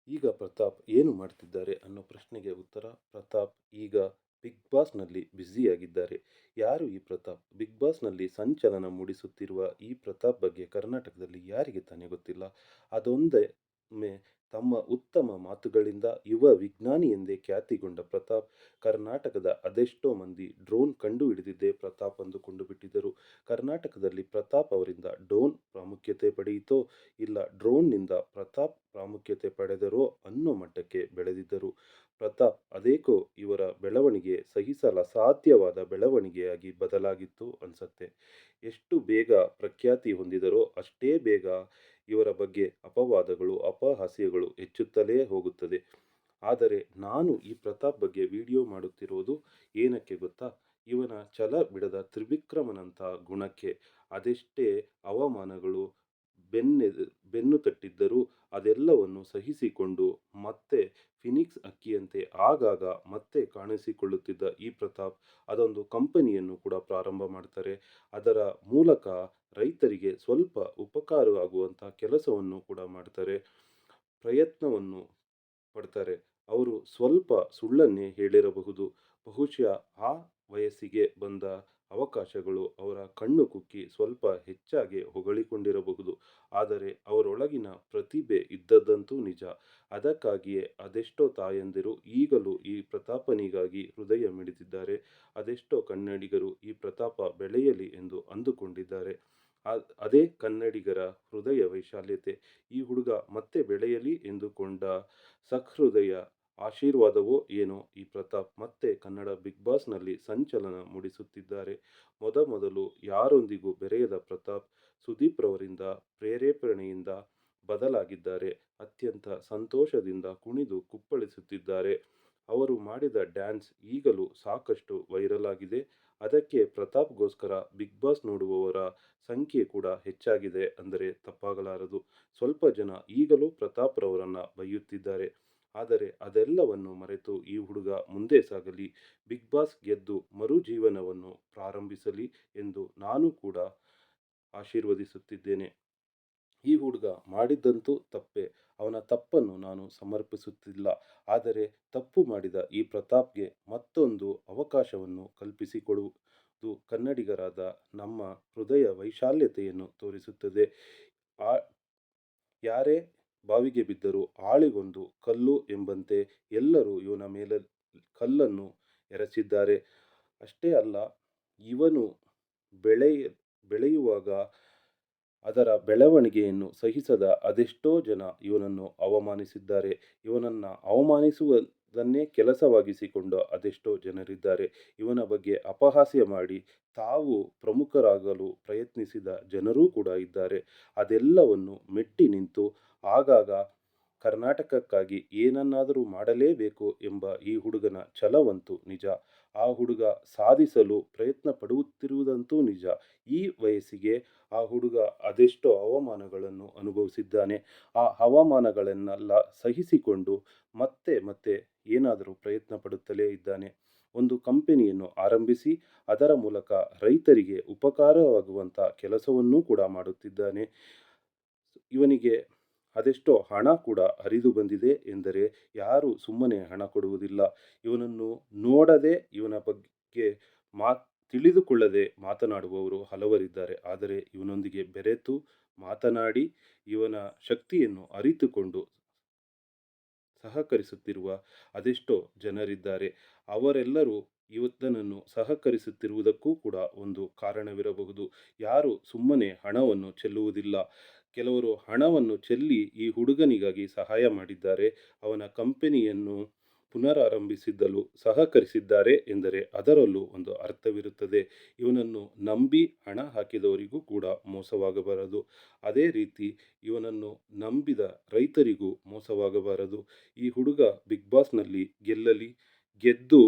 ಈಗ ಪ್ರತಾಪ್ ಏನು ಮಾಡ್ತಿದ್ದಾರೆ ಅನ್ನೋ ಪ್ರಶ್ನೆಗೆ ಉತ್ತರ ಪ್ರತಾಪ್ ಈಗ ಬಿಗ್ ಬಾಸ್ನಲ್ಲಿ ಬ್ಯುಸಿಯಾಗಿದ್ದಾರೆ. ಯಾರು ಈ ಪ್ರತಾಪ್? ಬಿಗ್ ಬಾಸ್ನಲ್ಲಿ ಸಂಚಲನ ಮೂಡಿಸುತ್ತಿರುವ ಈ ಪ್ರತಾಪ್ ಬಗ್ಗೆ ಕರ್ನಾಟಕದಲ್ಲಿ ಯಾರಿಗೆ ತಾನೇ ಗೊತ್ತಿಲ್ಲ? ಅದೊಂದೊಮ್ಮೆ ತಮ್ಮ ಉತ್ತಮ ಮಾತುಗಳಿಂದ ಯುವ ವಿಜ್ಞಾನಿ ಎಂದೇ ಖ್ಯಾತಿಗೊಂಡ ಪ್ರತಾಪ್ ಕರ್ನಾಟಕದ ಅದೆಷ್ಟೋ ಮಂದಿ ಡ್ರೋನ್ ಕಂಡುಹಿಡಿದಿದ್ದೇ ಪ್ರತಾಪ್ ಅಂದುಕೊಂಡು ಬಿಟ್ಟಿದ್ದರು. ಕರ್ನಾಟಕದಲ್ಲಿ ಪ್ರತಾಪ್ ಅವರಿಂದ ಡ್ರೋನ್ ಪ್ರಾಮುಖ್ಯತೆ ಪಡೆಯಿತೋ ಇಲ್ಲ ಡ್ರೋನ್ನಿಂದ ಪ್ರತಾಪ್ ಪ್ರಾಮುಖ್ಯತೆ ಪಡೆದರೋ ಅನ್ನೋ ಮಟ್ಟಕ್ಕೆ ಬೆಳೆದಿದ್ದರು. ಪ್ರತಾಪ್ ಅದೇಕೋ ಇವರ ಬೆಳವಣಿಗೆ ಸಹಿಸಲಸಾಧ್ಯವಾದ ಬೆಳವಣಿಗೆಯಾಗಿ ಬದಲಾಗಿತ್ತು ಅನ್ಸತ್ತೆ. ಎಷ್ಟು ಬೇಗ ಪ್ರಖ್ಯಾತಿ ಹೊಂದಿದರೋ ಅಷ್ಟೇ ಬೇಗ ಇವರ ಬಗ್ಗೆ ಅಪವಾದಗಳು ಅಪಹಾಸ್ಯಗಳು ಹೆಚ್ಚುತ್ತಲೇ ಹೋಗುತ್ತದೆ. ಆದರೆ ನಾನು ಈ ಪ್ರತಾಪ್ ಬಗ್ಗೆ ವಿಡಿಯೋ ಮಾಡುತ್ತಿರೋದು ಏನಕ್ಕೆ ಗೊತ್ತಾ? ಇವನ ಛಲ ಬಿಡದ ತ್ರಿವಿಕ್ರಮನಂಥ ಗುಣಕ್ಕೆ. ಅದೆಷ್ಟೇ ಅವಮಾನಗಳು ಬೆನ್ನು ತಟ್ಟಿದ್ದರೂ ಅದೆಲ್ಲವನ್ನು ಸಹಿಸಿಕೊಂಡು ಮತ್ತೆ ಫಿನಿಕ್ಸ್ ಹಕ್ಕಿಯಂತೆ ಆಗಾಗ ಮತ್ತೆ ಕಾಣಿಸಿಕೊಳ್ಳುತ್ತಿದ್ದ ಈ ಪ್ರತಾಪ್ ಅದೊಂದು ಕಂಪನಿಯನ್ನು ಕೂಡ ಪ್ರಾರಂಭ ಮಾಡ್ತಾರೆ. ಅದರ ಮೂಲಕ ರೈತರಿಗೆ ಸ್ವಲ್ಪ ಉಪಕಾರವಾಗುವಂಥ ಕೆಲಸವನ್ನು ಕೂಡ ಮಾಡ್ತಾರೆ. ಪ್ರಯತ್ನವನ್ನು ಪಡ್ತಾರೆ. ಅವರು ಸ್ವಲ್ಪ ಸುಳ್ಳನ್ನೇ ಹೇಳಿರಬಹುದು. ಬಹುಶಃ ಆ ವಯಸ್ಸಿಗೆ ಬಂದ ಅವಕಾಶಗಳು ಅವರ ಕಣ್ಣು ಕುಕ್ಕಿ ಸ್ವಲ್ಪ ಹೆಚ್ಚಾಗಿ ಹೊಗಳಿಕೊಂಡಿರಬಹುದು. ಆದರೆ ಅವರೊಳಗಿನ ಪ್ರತಿಭೆ ಇದ್ದದ್ದಂತೂ ನಿಜ. ಅದಕ್ಕಾಗಿಯೇ ಅದೆಷ್ಟೋ ತಾಯಂದಿರು ಈಗಲೂ ಈ ಪ್ರತಾಪನಿಗಾಗಿ ಹೃದಯ ಮಿಡಿದಿದ್ದಾರೆ. ಅದೆಷ್ಟೋ ಕನ್ನಡಿಗರು ಈ ಪ್ರತಾಪ ಬೆಳೆಯಲಿ ಎಂದು ಅಂದುಕೊಂಡಿದ್ದಾರೆ. ಅದೇ ಕನ್ನಡಿಗರ ಹೃದಯ ವೈಶಾಲ್ಯತೆ. ಈ ಹುಡುಗ ಮತ್ತೆ ಬೆಳೆಯಲಿ ಎಂದುಕೊಂಡ ಸಹೃದಯ ಆಶೀರ್ವಾದವೋ ಏನೋ ಈ ಪ್ರತಾಪ್ ಮತ್ತೆ ಕನ್ನಡ ಬಿಗ್ ಬಾಸ್ನಲ್ಲಿ ಸಂಚಲನ ಮೂಡಿಸುತ್ತಿದ್ದಾರೆ. ಮೊದಮೊದಲು ಯಾರೊಂದಿಗೂ ಬೆರೆಯದ ಪ್ರತಾಪ್ ಸುದೀಪ್ ರವರಿಂದ ಪ್ರೇರೇಪಣೆಯಿಂದ ಬದಲಾಗಿದ್ದಾರೆ. ಅತ್ಯಂತ ಸಂತೋಷದಿಂದ ಕುಣಿದು ಕುಪ್ಪಳಿಸುತ್ತಿದ್ದಾರೆ. ಅವರು ಮಾಡಿದ ಡ್ಯಾನ್ಸ್ ಈಗಲೂ ಸಾಕಷ್ಟು ವೈರಲ್ ಆಗಿದೆ. ಅದಕ್ಕೆ ಪ್ರತಾಪ್ಗೋಸ್ಕರ ಬಿಗ್ ಬಾಸ್ ನೋಡುವವರ ಸಂಖ್ಯೆ ಕೂಡ ಹೆಚ್ಚಾಗಿದೆ ಅಂದರೆ ತಪ್ಪಾಗಲಾರದು. ಸ್ವಲ್ಪ ಜನ ಈಗಲೂ ಪ್ರತಾಪ್ ರವರನ್ನ ಬೈಯುತ್ತಿದ್ದಾರೆ. ಆದರೆ ಅದೆಲ್ಲವನ್ನು ಮರೆತು ಈ ಹುಡುಗ ಮುಂದೆ ಸಾಗಲಿ, ಬಿಗ್ ಬಾಸ್ ಗೆದ್ದು ಮರುಜೀವನವನ್ನು ಪ್ರಾರಂಭಿಸಲಿ ಎಂದು ನಾನು ಕೂಡ ಆಶೀರ್ವದಿಸುತ್ತಿದ್ದೇನೆ. ಈ ಹುಡುಗ ಮಾಡಿದ್ದಂತೂ ತಪ್ಪೇ. ಅವನ ತಪ್ಪನ್ನು ನಾನು ಸಮರ್ಥಿಸುತ್ತಿಲ್ಲ. ಆದರೆ ತಪ್ಪು ಮಾಡಿದ ಈ ಪ್ರತಾಪ್ಗೆ ಮತ್ತೊಂದು ಅವಕಾಶವನ್ನು ಕಲ್ಪಿಸಿಕೊಡುವುದು ಕನ್ನಡಿಗರಾದ ನಮ್ಮ ಹೃದಯ ವೈಶಾಲ್ಯತೆಯನ್ನು ತೋರಿಸುತ್ತದೆ. ಯಾರೇ ಬಾವಿಗೆ ಬಿದ್ದರೂ ಆಳಿಗೊಂದು ಕಲ್ಲು ಎಂಬಂತೆ ಎಲ್ಲರೂ ಇವನ ಮೇಲೆ ಕಲ್ಲನ್ನು ಎರಚಿದ್ದಾರೆ. ಅಷ್ಟೇ ಅಲ್ಲ, ಇವನು ಬೆಳೆಯುವಾಗ ಅದರ ಬೆಳವಣಿಗೆಯನ್ನು ಸಹಿಸದ ಅದೆಷ್ಟೋ ಜನ ಇವನನ್ನು ಅವಮಾನಿಸಿದ್ದಾರೆ. ಇವನನ್ನು ಅವಮಾನಿಸುವುದನ್ನೇ ಕೆಲಸವಾಗಿಸಿಕೊಂಡ ಅದೆಷ್ಟೋ ಜನರಿದ್ದಾರೆ. ಇವನ ಬಗ್ಗೆ ಅಪಹಾಸ್ಯ ಮಾಡಿ ತಾವು ಪ್ರಮುಖರಾಗಲು ಪ್ರಯತ್ನಿಸಿದ ಜನರೂ ಕೂಡ ಇದ್ದಾರೆ. ಅದೆಲ್ಲವನ್ನು ಮೆಟ್ಟಿ ನಿಂತು ಆಗಾಗ ಕರ್ನಾಟಕಕ್ಕಾಗಿ ಏನನ್ನಾದರೂ ಮಾಡಲೇಬೇಕು ಎಂಬ ಈ ಹುಡುಗನ ಛಲವಂತೂ ನಿಜ. ಆ ಹುಡುಗ ಸಾಧಿಸಲು ಪ್ರಯತ್ನ ಪಡುತ್ತಿರುವುದಂತೂ ನಿಜ. ಈ ವಯಸ್ಸಿಗೆ ಆ ಹುಡುಗ ಅದೆಷ್ಟೋ ಅವಮಾನಗಳನ್ನು ಅನುಭವಿಸಿದ್ದಾನೆ. ಆ ಅವಮಾನಗಳನ್ನೆಲ್ಲ ಸಹಿಸಿಕೊಂಡು ಮತ್ತೆ ಮತ್ತೆ ಏನಾದರೂ ಪ್ರಯತ್ನ ಪಡುತ್ತಲೇ ಇದ್ದಾನೆ. ಒಂದು ಕಂಪನಿಯನ್ನು ಆರಂಭಿಸಿ ಅದರ ಮೂಲಕ ರೈತರಿಗೆ ಉಪಕಾರವಾಗುವಂಥ ಕೆಲಸವನ್ನೂ ಕೂಡ ಮಾಡುತ್ತಿದ್ದಾನೆ. ಇವನಿಗೆ ಅದೆಷ್ಟೋ ಹಣ ಕೂಡ ಹರಿದು ಬಂದಿದೆ ಎಂದರೆ ಯಾರೂ ಸುಮ್ಮನೆ ಹಣ ಕೊಡುವುದಿಲ್ಲ. ಇವನನ್ನು ನೋಡದೆ ಇವನ ಬಗ್ಗೆ ತಿಳಿದುಕೊಳ್ಳದೆ ಮಾತನಾಡುವವರು ಹಲವರಿದ್ದಾರೆ. ಆದರೆ ಇವನೊಂದಿಗೆ ಬೆರೆತು ಮಾತನಾಡಿ ಇವನ ಶಕ್ತಿಯನ್ನು ಅರಿತುಕೊಂಡು ಸಹಕರಿಸುತ್ತಿರುವ ಅದೆಷ್ಟೋ ಜನರಿದ್ದಾರೆ. ಅವರೆಲ್ಲರೂ ಇವತ್ತನನ್ನು ಸಹಕರಿಸುತ್ತಿರುವುದಕ್ಕೂ ಕೂಡ ಒಂದು ಕಾರಣವಿರಬಹುದು. ಯಾರು ಸುಮ್ಮನೆ ಹಣವನ್ನು ಚೆಲ್ಲುವುದಿಲ್ಲ. ಕೆಲವರು ಹಣವನ್ನು ಚೆಲ್ಲಿ ಈ ಹುಡುಗನಿಗಾಗಿ ಸಹಾಯ ಮಾಡಿದ್ದಾರೆ. ಅವನ ಕಂಪನಿಯನ್ನು ಪುನರಾರಂಭಿಸಿದ್ದಲು ಸಹಕರಿಸಿದ್ದಾರೆ ಎಂದರೆ ಅದರಲ್ಲೂ ಒಂದು ಅರ್ಥವಿರುತ್ತದೆ. ಇವನನ್ನು ನಂಬಿ ಹಣ ಹಾಕಿದವರಿಗೂ ಕೂಡ ಮೋಸವಾಗಬಾರದು. ಅದೇ ರೀತಿ ಇವನನ್ನು ನಂಬಿದ ರೈತರಿಗೂ ಮೋಸವಾಗಬಾರದು. ಈ ಹುಡುಗ ಬಿಗ್ ಬಾಸ್ನಲ್ಲಿ ಗೆಲ್ಲಲಿ, ಗೆದ್ದು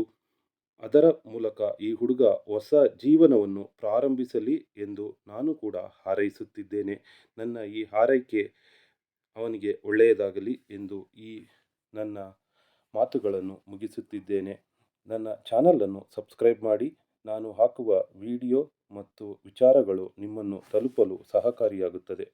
ಅದರ ಮೂಲಕ ಈ ಹುಡುಗ ಹೊಸ ಜೀವನವನ್ನು ಪ್ರಾರಂಭಿಸಲಿ ಎಂದು ನಾನು ಕೂಡ ಹಾರೈಸುತ್ತಿದ್ದೇನೆ. ನನ್ನ ಈ ಹಾರೈಕೆ ಅವನಿಗೆ ಒಳ್ಳೆಯದಾಗಲಿ ಎಂದು ಈ ನನ್ನ ಮಾತುಗಳನ್ನು ಮುಗಿಸುತ್ತಿದ್ದೇನೆ. ನನ್ನ ಚಾನಲನ್ನು ಸಬ್ಸ್ಕ್ರೈಬ್ ಮಾಡಿ. ನಾನು ಹಾಕುವ ವಿಡಿಯೋ ಮತ್ತು ವಿಚಾರಗಳು ನಿಮ್ಮನ್ನು ತಲುಪಲು ಸಹಕಾರಿಯಾಗುತ್ತದೆ.